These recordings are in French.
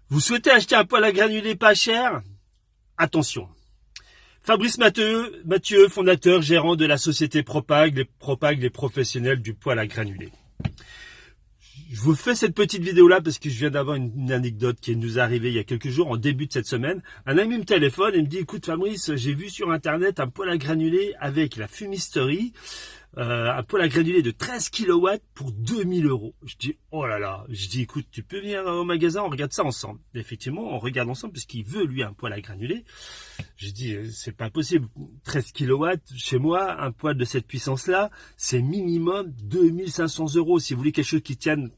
Vous souhaitez acheter un poêle à granulés pas cher? Attention. Fabrice Mathieu, fondateur, gérant de la société Propag, les professionnels du poêle à granulés. Je vous fais cette petite vidéo là parce que je viens d'avoir une anecdote qui nous est arrivée il y a quelques jours, en début de cette semaine. Un ami me téléphone et me dit: écoute Fabrice, j'ai vu sur internet un poêle à granulés avec la fumisterie, un poêle à granulés de 13 kW pour 2000 €. Je dis: oh là là. Je dis: écoute, tu peux venir au magasin, on regarde ça ensemble. Et effectivement, on regarde ensemble parce qu'il veut lui un poêle à granulés. Je dis: c'est pas possible, 13 kW chez moi, un poêle de cette puissance là, c'est minimum 2500 €. Si vous voulez quelque chose qui tienne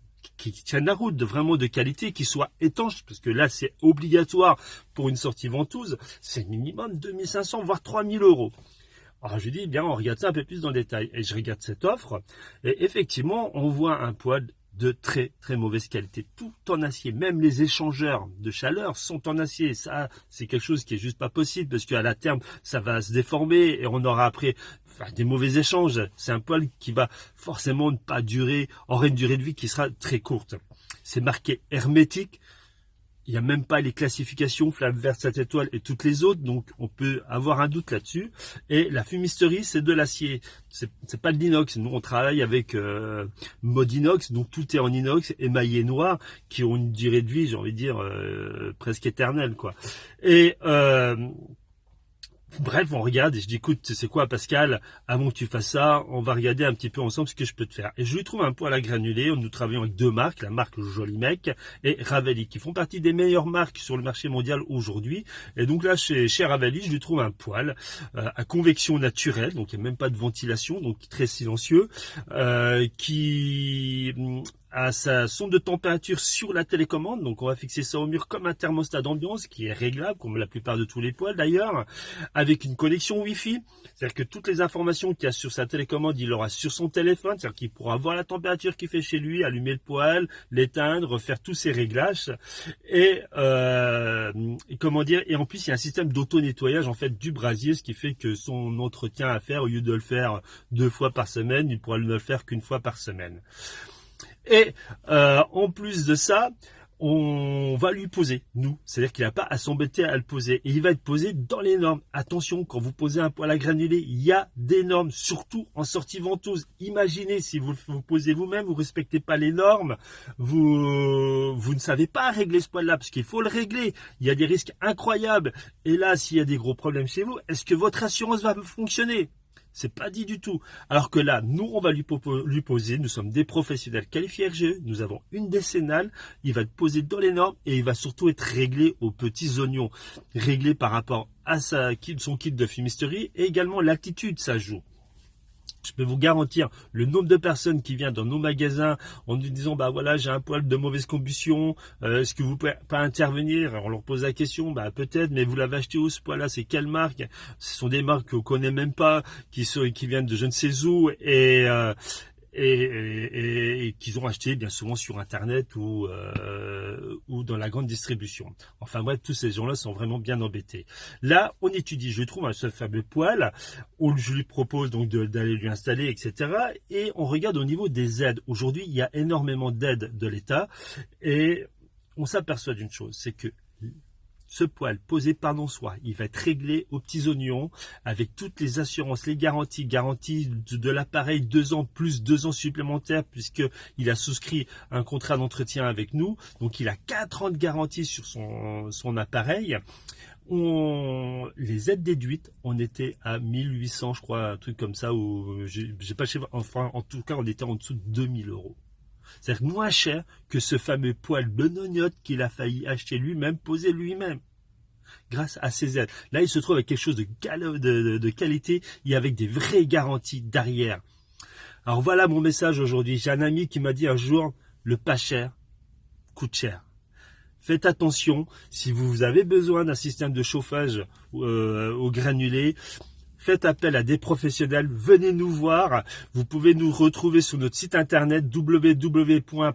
la route, vraiment de qualité, qui soit étanche, parce que là c'est obligatoire pour une sortie ventouse, c'est minimum 2500 voire 3000 €. Alors je dis: bien, on regarde ça un peu plus dans le détail. Et je regarde cette offre, et effectivement on voit un poêle de très très mauvaise qualité, tout en acier. Même les échangeurs de chaleur sont en acier. Ça, c'est quelque chose qui est juste pas possible, parce qu'à la terme ça va se déformer et on aura après des mauvais échanges. C'est un poêle qui va forcément ne pas durer, aura une durée de vie qui sera très courte. C'est marqué hermétique. Il n'y a même pas les classifications flamme verte, 7 étoiles et toutes les autres, donc on peut avoir un doute là-dessus. Et la fumisterie, c'est de l'acier, c'est pas de l'inox. Nous on travaille avec mode inox, donc tout est en inox, émaillé noir, qui ont une durée de vie, j'ai envie de dire, presque éternelle, quoi. Et bref, on regarde et je dis: écoute, c'est quoi Pascal, avant que tu fasses ça, on va regarder un petit peu ensemble ce que je peux te faire. Et je lui trouve un poêle à granulés. Nous travaillons avec deux marques, la marque Joli Mec et Ravelli, qui font partie des meilleures marques sur le marché mondial aujourd'hui. Et donc là, chez Ravelli, je lui trouve un poêle à convection naturelle, donc il n'y a même pas de ventilation, donc très silencieux, qui à sa sonde de température sur la télécommande. Donc on va fixer ça au mur comme un thermostat d'ambiance qui est réglable, comme la plupart de tous les poêles d'ailleurs, avec une connexion Wi-Fi. C'est-à-dire que toutes les informations qu'il y a sur sa télécommande, il aura sur son téléphone. C'est-à-dire qu'il pourra voir la température qu'il fait chez lui, allumer le poêle, l'éteindre, refaire tous ses réglages. Et comment dire, et en plus il y a un système d'auto-nettoyage en fait du brasier, ce qui fait que son entretien à faire, au lieu de le faire 2 fois par semaine, il pourra ne le faire qu'une fois par semaine. Et en plus de ça, on va lui poser, nous. C'est-à-dire qu'il n'a pas à s'embêter à le poser. Et il va être posé dans les normes. Attention, quand vous posez un poêle à granulés, il y a des normes, surtout en sortie ventouse. Imaginez si vous vous posez vous-même, vous ne respectez pas les normes, vous ne savez pas régler ce poêle-là, parce qu'il faut le régler. Il y a des risques incroyables. Et là, s'il y a des gros problèmes chez vous, est-ce que votre assurance va fonctionner ? C'est pas dit du tout. Alors que là, nous, on va lui poser, nous sommes des professionnels qualifiés RGE, nous avons une décennale, il va être posé dans les normes et il va surtout être réglé aux petits oignons, réglé par rapport à son kit de fumisterie, et également l'altitude, ça joue. Je peux vous garantir le nombre de personnes qui viennent dans nos magasins en nous disant: bah voilà, j'ai un poêle de mauvaise combustion, est-ce que vous pouvez pas intervenir? Alors on leur pose la question: bah peut-être, mais vous l'avez acheté où ce poêle-là? C'est quelle marque? Ce sont des marques qu'on connaît même pas, qui viennent de je ne sais où, et qu'ils ont acheté bien souvent sur internet ou dans la grande distribution. Enfin bref, tous ces gens-là sont vraiment bien embêtés. Là, on étudie, je trouve ce fameux poêle, je lui propose donc d'aller lui installer, etc. Et on regarde au niveau des aides. Aujourd'hui, il y a énormément d'aides de l'État, et on s'aperçoit d'une chose, c'est que ce poêle posé par soi, il va être réglé aux petits oignons avec toutes les assurances, les garanties de l'appareil, 2 ans plus 2 ans supplémentaires, puisqu'il a souscrit un contrat d'entretien avec nous. Donc il a 4 ans de garantie sur son appareil. Les aides déduites, on était à 1800, je crois, un truc comme ça, ou j'ai pas enfin, en tout cas, on était en dessous de 2000 €. C'est-à-dire moins cher que ce fameux poêle de nognotte qu'il a failli acheter lui-même, poser lui-même, grâce à ces aides. Là, il se trouve avec quelque chose de qualité et avec des vraies garanties derrière. Alors voilà mon message aujourd'hui. J'ai un ami qui m'a dit un jour: le pas cher coûte cher. Faites attention, si vous avez besoin d'un système de chauffage au granulé, faites appel à des professionnels, venez nous voir. Vous pouvez nous retrouver sur notre site internet www.propag.fr.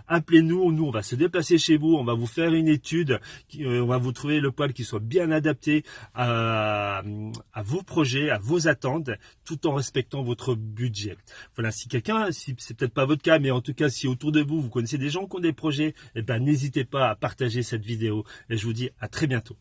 Appelez-nous, nous on va se déplacer chez vous, on va vous faire une étude, on va vous trouver le poêle qui soit bien adapté à vos projets, à vos attentes, tout en respectant votre budget. Voilà, si c'est peut-être pas votre cas, mais en tout cas si autour de vous, vous connaissez des gens qui ont des projets, eh ben n'hésitez pas à partager cette vidéo et je vous dis à très bientôt.